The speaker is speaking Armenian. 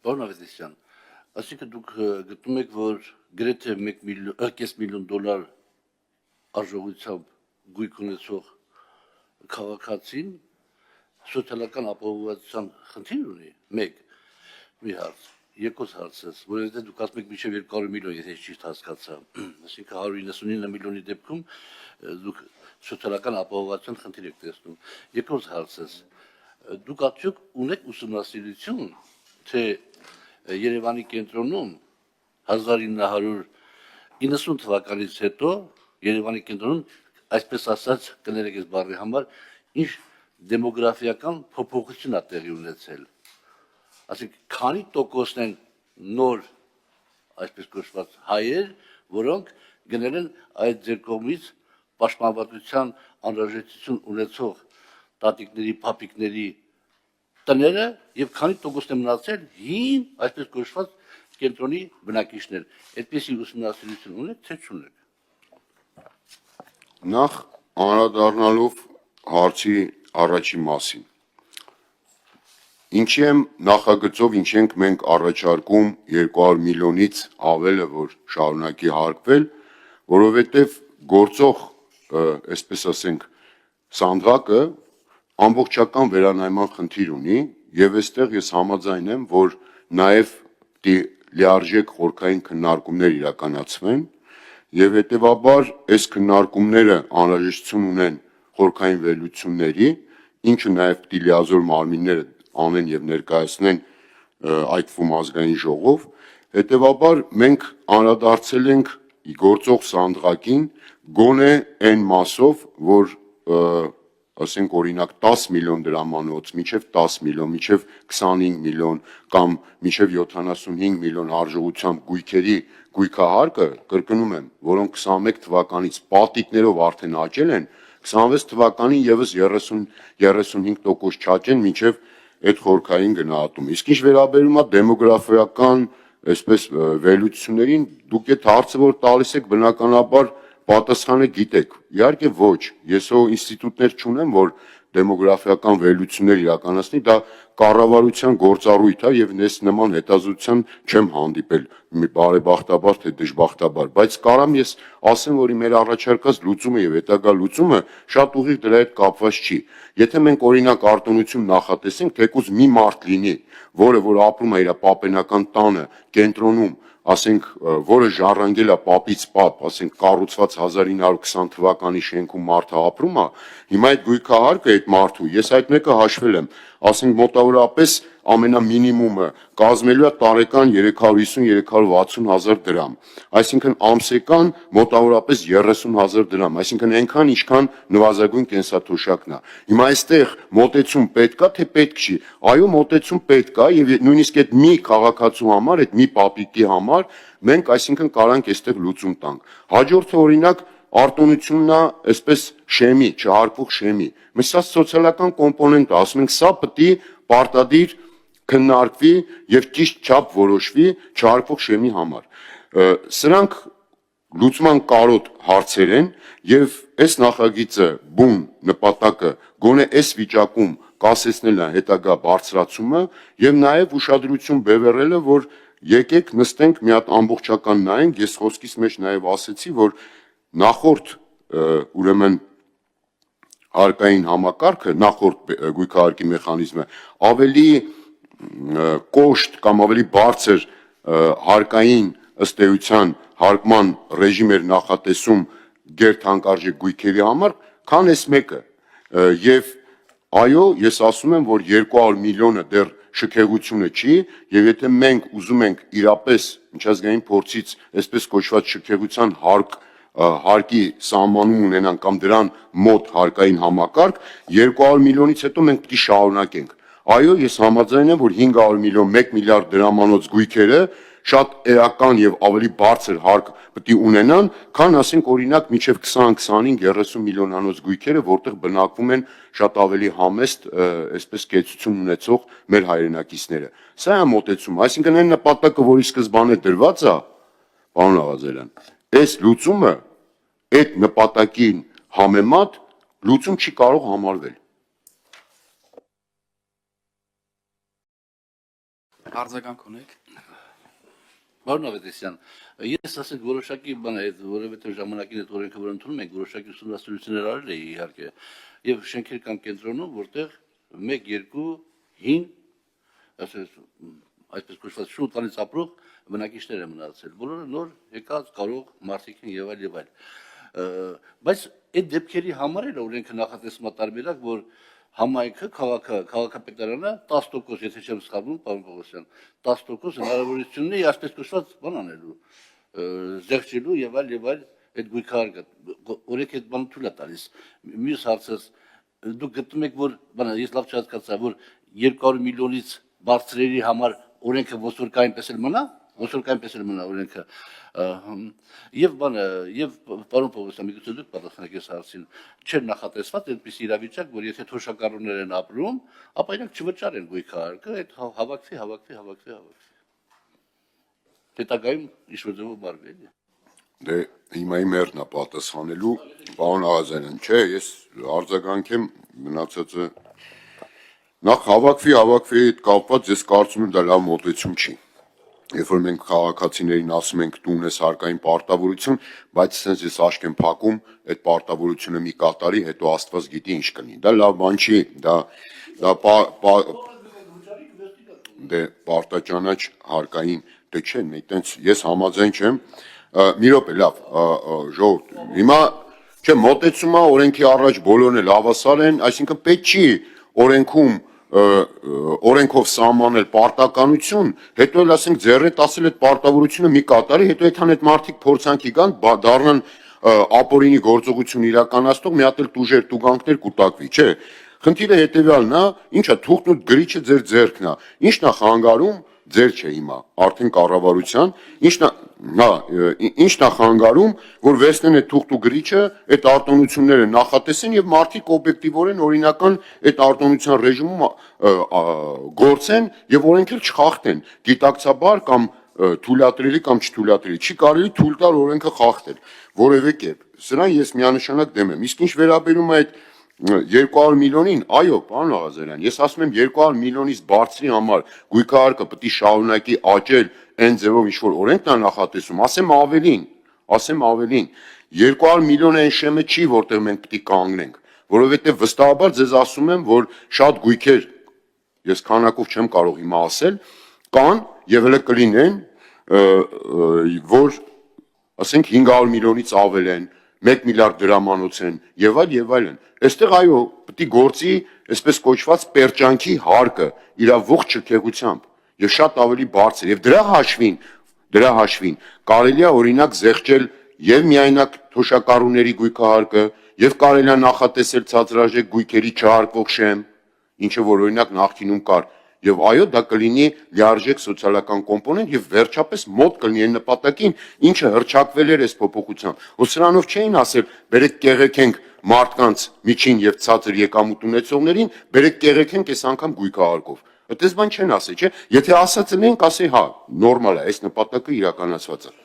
Պարոն Ավետիսյան, այսինքն դուք գտնում եք, որ գրեթե 1,5 միլիոն դոլար արժողությամբ գույք ունեցող քաղաքացին սոցիալական ապահովության խնդիր ունի, մի հարց, երկրորդ հարցս, որովհետև դուք ասում եք մինչև 200 միլիոն, եթե ճիշտ հասկացա, այսինքն 199 միլիոնի դեպքում դուք սոցիալական ապահովության խնդիր եք տեսնում։ Երկրորդ հարցս, դուք արդյոք ունեք ուսումնասիրություն, թե Երևանի կենտրոնում 1990 թվականից հետո Երևանի կենտրոնում, այսպես ասած, կներեք այս բառի համար, ինչ դեմոգրաֆիական փոփոխություն է տեղի ունեցել։ Այսինքն, քանի տոկոսն են նոր, այսպես կոչված, հայեր, որոնք գնել են այդ ձեր կողմից պաշտպանվածության անհրաժեշտություն ունեցող տատիկների, փափիկների տները եւ քանի տոկոսն է մնացել հին, այսպես կոչված, կենտրոնի բնակիչներ։ Այդպիսի ուսումնասիրություն ունեք, թե չունեք։ Նախ անդրադառնալով հարցի առաջի մասին։ Ինչի եմ նախագծով, ինչ ենք մենք առաջարկում 200 միլիոնից ավելը, որ շարունակի հարկվել, որովհետև գործող, այսպես ասենք, սանդղակը ամբողջական վերանայման խնդիր ունի եւ այստեղ ես համաձայն եմ, որ նաեւ լիարժեք խորքային քննարկումներ իրականացվեն եւ հետեւաբար այս քննարկումները անհրաժեշտություն ունեն խորքային վերլուծությունների, ինչը նաեւ պիտի լիազոր մարմինները անեն եւ ներկայացնեն այդ թվում ազգային ժողով, հետեւաբար մենք անդրադարձել ենք գործող սանդղակին գոնե այն մասով, որ ասենք օրինակ 10 միլիոն դրամանոց, մինչև 10 միլիոն, մինչև 25 միլիոն կամ մինչև 75 միլիոն արժողությամբ գույքերի գույքահարկը, կրկնում եմ, որոնք 21 թվականից պատիկներով արդեն աճել են, 26 թվականին եւս 30-35% չաճեն մինչև այդ խորքային գնահատումը։ Իսկ ինչ վերաբերում է դեմոգրաֆիական, այսպես վերլուծություններին, դուք այդ հարցը որ տալիս եք, բնականաբար պատասխանը գիտեք։ Իհարկե ոչ, ես հո ինստիտուտներ չունեմ, որ դեմոգրաֆիական վերլուծություններ իրականացնի, դա կառավարության գործառույթ է եւ ես նման հետազոտության չեմ հանդիպել, բարեբախտաբար թե դժբախտաբար, բայց կարամ ես ասեմ, որ մեր առաջարկած լուծումը եւ հետագա լուծումը շատ ուղիղ դրա հետ կապված չի։ Եթե մենք օրինակ արտոնություն նախատեսենք, թեկուզ մի մարդ լինի, որը որ ապրում է իր պապենական տանը, կենտրոնում, ասենք, որը ժառանգել է պապից պապ, ասենք, կառուցված 1920 թվականի շենքում մարդը ապրում է, հիմա այդ գույքահարկը այդ մարդու, ես այդ մեկը հաշվել եմ, ասենք մոտավորապես ամենամինիմումը կազմելու է տարեկան 350-360 հազար դրամ, այսինքն ամսեկան մոտավորապես 30,000 դրամ, այսինքն այնքան ինչքան նվազագույն կենսաթոշակն է։ Հիմա այստեղ մոտեցում պետք է, թե պետք չի, այո մոտեցում պետք է եւ նույնիսկ այդ մի քաղաքացու համար, այդ մի պապիկի համար մենք այսինքն կարանք այստեղ լուծում տանք։ Հաջորդը օրինակ արտոնությունն է, այսպես շեմի, չհարկվող շեմի։ Մենք սա սոցիալական կոմպոնենտ է, ասում ենք սա պետք է պարտադիր քննարկվի եւ ճիշտ չափ որոշվի չհարկվող շեմի համար։ Սրանք լուծման կարոտ հարցեր են եւ այս նախագիծը բուն նպատակը գոնե այս վիճակում կասեցնել է հետագա բարձրացումը եւ նաեւ ուշադրություն բևեռելը, որ եկեք նստենք մի հատ ամբողջական նայենք, ես խոսքիս մեջ նաեւ ասեցի, որ նախորդ ուրեմն հարկային համակարգը, նախորդ գույքահարկի մեխանիզմը ավելի կոշտ կամ ավելի բարձր հարկային ըստ էության հարկման ռեժիմ էր նախատեսում գերթանկարժեք գույքերի համար, քան այս մեկը եւ այո, ես ասում եմ, որ 200 միլիոնը դեռ շքեղությունը չի եւ եթե մենք ուզում ենք իրապես միջազգային փորձից այսպես կոչված շքեղության հարկի սահմանում ունենան կամ դրան մոտ հարկային համակարգ 200 միլիոնից հետո մենք պետք է շարունակենք։ Այո, ես համաձայն եմ, որ 500 միլիոն 1 միլիարդ դրամանոց գույքերը շատ էական եւ ավելի բարձր հարկ պետք է ունենան, քան ասենք օրինակ մինչև 20-25-30 միլիոնանոց գույքերը, որտեղ բնակվում են շատ ավելի համեստ, այսպես կեցություն ունեցող մեր հայրենակիցները։ Սա է մոտեցումը, այսինքն այն նպատակը, որի սկզբանե դրված է, պարոն Աղազարյան, այս լուծումը այդ նպատակին համեմատ լուծում չի կարող համարվել։ Արձագանք ունեք։ Պարոն Ավետիսյան, ես ասենք որոշակի բան է, որովհետև ժամանակին այդ օրենքը որ ընդունում ենք, որոշակի ուսումնասիրություններ արել էի իհարկե, եւ շենքեր կան կենտրոնում, որտեղ 1-2 հին, ասես այսպես կոչված շուտանից ապրող բնակիչներ են մնացել, բոլորը նոր եկած կարող մարդիկ են եւ այլ։ Բայց այդ դեպքերի համար էլ օրենքը նախատեսում է տարբերակ, որ համայնքը, քաղաքապետարանը 10%, եթե չեմ սխալվում, պարոն Պողոսյան, 10% հնարավորություն ունի այսպես կոչված բան անելու, զեղչելու եւ այլ այդ գույքահարկը, օրենքը այդ բանը թույլ է տալիս։ Մյուս հարցս, դուք գտնում եք, որ բանը ես լավ չհասկացա, որ 200 միլիոնից բարձրերի համար օրենքը ոնց որ կա այնպես էլ մնա, ոնց որ կա այնպես էլ մնա օրենքը։ Եվ բանը, եւ պարոն Պողոսյան, միգուցե դուք պատասխանեք այս հարցին, չէր նախատեսված այնպես իրավիճակ, որ եթե թոշակառուներ են ապրում, ապա իրանք չվճարեն գույքահարկը, այդ հավաքվի։ Հետագայում ինչ-որ ձևով բարվի էլի։ Դե հիմա իմ հերթն է պատասխանելու, պարոն Աղազարյան, չէ, ես արձագանքեմ մնացածը նախ հավաքվի հետ կապված ես կարծում եմ դա լավ մոտեցում չի։ Երբ որ մենք քաղաքացիներին ասում ենք դու ունես հարկային պարտավորություն, բայց sense ես աշկ եմ փակում, այդ պարտավորությունը մի կատարի, հետո Աստված գիտի ինչ կլինի։ Դա լավ բան չի, դե պարտաճանաչ հարկային, դե չէ, այտենց ես համաձայն չեմ։ Մի րոպե, լավ, ժողովուրդ, հիմա չէ, մոտեցումա օրենքի առաջ բոլորն էլ հավասար են, այսինքն պետք չի օրենքով սահմանել պարտականություն, հետո էլ ասենք ձեռնդ ասել այդ պարտավորությունը մի կատարի, հետո այդքան այդ մարդիկ փորձանքի գան, դառնան ապօրինի գործողություն իրականացնող, մի հատ էլ տուժեր տուգանքներ կուտակվի, չէ։ Խնդիրը հետևյալն է, ինչա թուղթն ու գրիչը ձեր ձեռքն է, ինչն է խանգարում, ձեր չէ հիմա, արդեն կառավարության, ինչն է խանգարում, որ վերցնեն այդ թուղթ ու գրիչը, այդ արտոնությունները նախատեսեն եւ մարդիկ օբյեկտիվորեն օրինական այդ արտոնության ռեժիմում գործեն եւ օրենքեր չխախտեն, գիտակցաբար կամ թույլատրելի կամ չթույլատրելի, չի կարելի թույլ տալ օրենքը խախտել, որևէ կերպ։ Սրան ես միանշանակ դեմ եմ։ Իսկ ինչ վերաբերում է այդ 200 միլիոնին, այո, պարոն Աղազարյան, ես ասում եմ 200 միլիոնից բարձրի համար գույքահարկը պետք է շարունակի աճել այն ձևով ինչ որ օրենքն է նախատեսում, ասեմ ավելին, 200 միլիոնը այն շեմը չի, որտեղ մենք պետք է կանգնենք, որովհետև վստահաբար ձեզ ասում եմ, որ շատ գույքեր, ես քանակով չեմ կարող հիմա ասել, կան եւ հələ կլինեն, որ ասենք 500 միլիոնից ավել են, 1 միլիարդ դրամանոց են եւ այլն։ Այստեղ այո, պետք է գործի այսպես կոչված պերճանքի հարկը իր ողջ ճկեղությամբ եւ շատ ավելի բարձր եւ դրա հաշվին կարելի է օրինակ զեղչել եւ միայնակ թոշակառուների գույքահարկը եւ կարելի է նախատեսել ցածրաժեք գույքերի չհարկվող շեմ, ինչը որ օրինակ նախկինում կար եւ այո դա կլինի լիարժեք սոցիալական կոմպոնենտ եւ վերջապես մոտ կլինի այն նպատակին, ինչը հրճակվել էր այս փոփոխությամբ։ Ու սրանով չէին ասել բերեք կեղեքենք մարդկանց միջին եւ ցածր եկամուտ ունեցողներին, բերեք կեղեքենք այս անգամ գույքահարկով։ Այդպես բան չեն ասել, չէ՞։ Եթե ասած լինեն, կասեի հա, նորմալ է, այս նպատակը իրականացված է։